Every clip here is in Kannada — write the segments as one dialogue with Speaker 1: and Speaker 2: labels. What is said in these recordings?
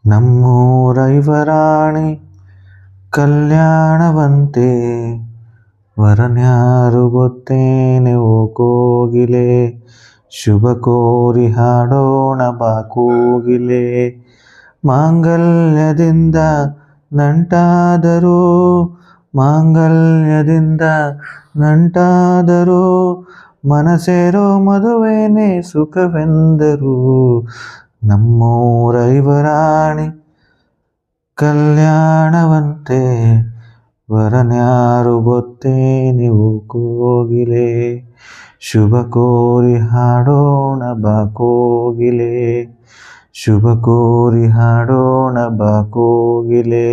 Speaker 1: ನಮ್ಮೂರ ಯುವರಾಣಿ ಕಲ್ಯಾಣವಂತೆ, ವರನ್ಯಾರು ಗೊತ್ತೇನೆ ಓ ಕೋಗಿಲೆ, ಶುಭ ಕೋರಿ ಹಾಡೋಣ ಬಾ ಕೋಗಿಲೆ. ಮಾಂಗಲ್ಯದಿಂದ ನಂಟಾದರೂ, ಮಾಂಗಲ್ಯದಿಂದ ನಂಟಾದರೂ, ಮನಸೇರೋ ಮದುವೆನೇ ಸುಖವೆಂದರು. ನಮ್ಮೂರ ಯುವರಾಣಿ ಕಲ್ಯಾಣವಂತೆ, ವರನ್ಯಾರು ಗೊತ್ತೇನೆ ಓ ಕೋಗಿಲೆ, ಶುಭ ಕೋರಿ ಹಾಡೋಣ ಬಾ ಕೋಗಿಲೆ, ಶುಭ ಕೋರಿ ಹಾಡೋಣ ಬಾ ಕೋಗಿಲೆ.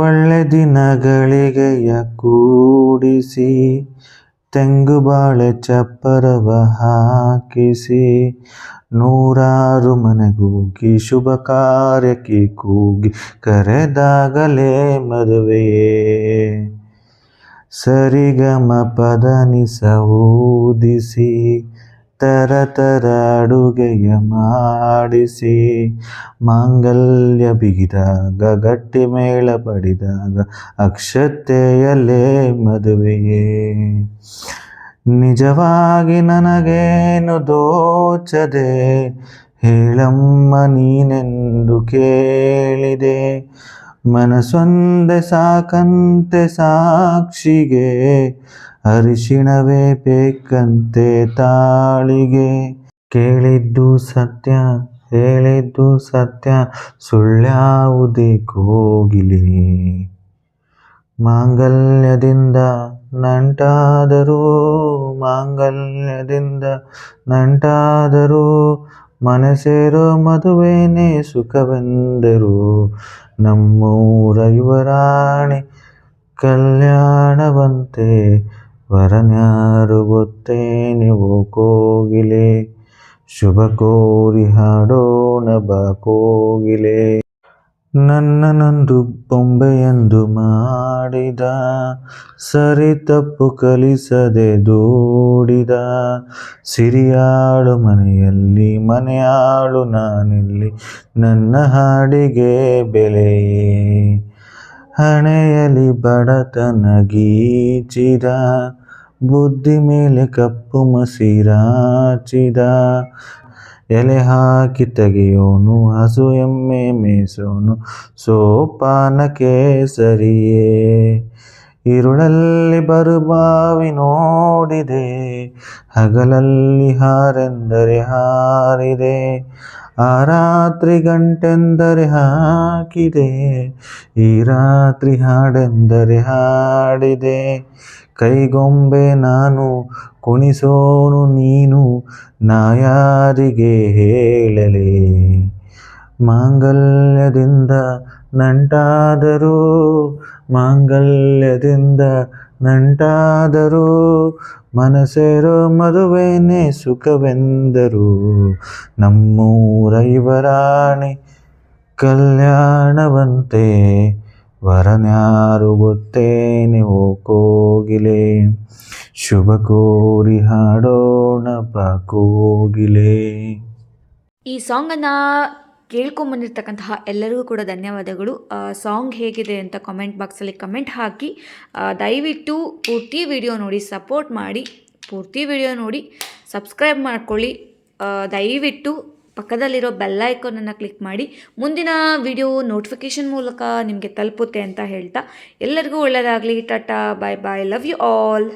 Speaker 1: ಒಳ್ಳೆ ದಿನಗಳಿಗೆಯ ಕೂಡಿಸಿ, ತೆಂಗು ಬಾಳೆ ಚಪ್ಪರವ ಹಾಕಿಸಿ, ನೂರಾರು ಮನೆಗೂಗಿ ಶುಭ ಕಾರ್ಯಕ್ಕೆ ಕೂಗಿ ಕರೆದಾಗಲೇ ಮದುವೆಯೇ. ಸರಿಗಮ ಪದನಿಸ ಊದಿಸಿ, ತರ ಅಡುಗೆಯ ಮಾಡಿಸಿ, ಮಾಂಗಲ್ಯ ಬಿಗಿದಾಗ ಗಟ್ಟಿ ಮೇಳ ಬಡಿದಾಗ ಅಕ್ಷತೆಯಲ್ಲೇ ಮದುವೆಯೇ. ನಿಜವಾಗಿ ನನಗೇನು ದೋಚದೆ, ಹೇಳಮ್ಮ ನೀನೆಂದು ಕೇಳಿದೆ, ಮನಸೊಂದೆ ಸಾಕಂತೆ ಸಾಕ್ಷಿಗೆ, ಅರಿಶಿಣವೇ ಬೇಕಂತೆ ತಾಳಿಗೆ. ಕೇಳಿದ್ದು ಸತ್ಯ ಹೇಳಿದ್ದು ಸತ್ಯ, ಸುಳ್ಳ್ಯಾವುದೇ ಕೋಗಿಲೆ. ಮಾಂಗಲ್ಯದಿಂದ ನಂಟಾದರೂ, ಮಾಂಗಲ್ಯದಿಂದ ನಂಟಾದರೂ, ಮನಸೇರೋ ಮದುವೆನೇ ಸುಖವೆಂದರು. ನಮ್ಮೂರ ಯುವರಾಣಿ ಕಲ್ಯಾಣವಂತೆ, ವರನ್ಯಾರು ಗೊತ್ತೇನೆ ಓ ಕೋಗಿಲೆ, ಶುಭ ಕೋರಿ ಹಾಡೋಣ ಬಾ ಕೋಗಿಲೆ. ನನ್ನನೊಂದು ಬೊಂಬೆಯೆಂದು ಮಾಡಿದ, ಸರಿ ತಪ್ಪು ಕಲಿಸದೆ ದೂಡಿದ, ಸಿರಿಯಾಳು ಮನೆಯಲ್ಲಿ ಮನೆಯಾಳು ನಾನಿಲ್ಲಿ, ನನ್ನ ಹಾಡಿಗೆ ಬೆಲೆಯೇ. ಹಣೆಯಲ್ಲಿ ಬಡತನ ಗೀಚಿದ, ಬುದ್ಧಿ ಮೇಲೆ ಕಪ್ಪು ಮಸಿರಾಚಿದ, ಎಲೆ ಹಾಕಿ ತೆಗೆಯೋನು ಹಸು ಎಮ್ಮೆ ಮೇಸೋನು ಸೋಪಾನಕ್ಕೆ ಸರಿಯೇ. ಇರುಳಲ್ಲಿ ಬರುಬಾವಿ ನೋಡಿದೆ, ಹಗಲಲ್ಲಿ ಹಾರೆಂದರೆ ಹಾರಿದೆ, ಆ ರಾತ್ರಿ ಗಂಟೆಂದರೆ ಹಾಕಿದೆ, ಈ ರಾತ್ರಿ ಹಾಡೆಂದರೆ ಹಾಡಿದೆ. ಕೈಗೊಂಬೆ ನಾನು ಕುಣಿಸೋನು ನೀನು, ನಾ ಯಾರಿಗೆ ಹೇಳಲಿ. ಮಾಂಗಲ್ಯದಿಂದ ನಂಟಾದರೂ, ಮಾಂಗಲ್ಯದಿಂದ ನಂಟಾದರೂ, ಮನಸೇರೋ ಮದುವೆನೇ ಸುಖವೆಂದರು. ನಮ್ಮೂರ ಯುವರಾಣಿ ಕಲ್ಯಾಣವಂತೆ, ವರನ್ಯಾರು ಗೊತ್ತೇನೆ ಓ ಕೋಗಿಲೆ, ಶುಭ ಕೋರಿ ಹಾಡೋಣ ಬಾ ಕೋಗಿಲೆ.
Speaker 2: ಈ ಸಾಂಗನ್ನು ಕೇಳ್ಕೊಂಬಂದಿರ್ತಕ್ಕಂತಹ ಎಲ್ಲರಿಗೂ ಕೂಡ ಧನ್ಯವಾದಗಳು. ಸಾಂಗ್ ಹೇಗಿದೆ ಅಂತ ಕಾಮೆಂಟ್ ಬಾಕ್ಸಲ್ಲಿ ಕಮೆಂಟ್ ಹಾಕಿ. ದಯವಿಟ್ಟು ಪೂರ್ತಿ ವಿಡಿಯೋ ನೋಡಿ ಸಪೋರ್ಟ್ ಮಾಡಿ, ಪೂರ್ತಿ ವಿಡಿಯೋ ನೋಡಿ ಸಬ್ಸ್ಕ್ರೈಬ್ ಮಾಡ್ಕೊಳ್ಳಿ. ದಯವಿಟ್ಟು ಪಕ್ಕದಲ್ಲಿರೋ ಬೆಲ್ ಐಕಾನನ್ನು ಕ್ಲಿಕ್ ಮಾಡಿ. ಮುಂದಿನ ವಿಡಿಯೋ ನೋಟಿಫಿಕೇಷನ್ ಮೂಲಕ ನಿಮಗೆ ತಲುಪುತ್ತೆ ಅಂತ ಹೇಳ್ತಾ ಎಲ್ಲರಿಗೂ ಒಳ್ಳೆಯದಾಗಲಿ. ಟಾಟಾ, ಬಾಯ್ ಬಾಯ್, ಲವ್ ಯು ಆಲ್.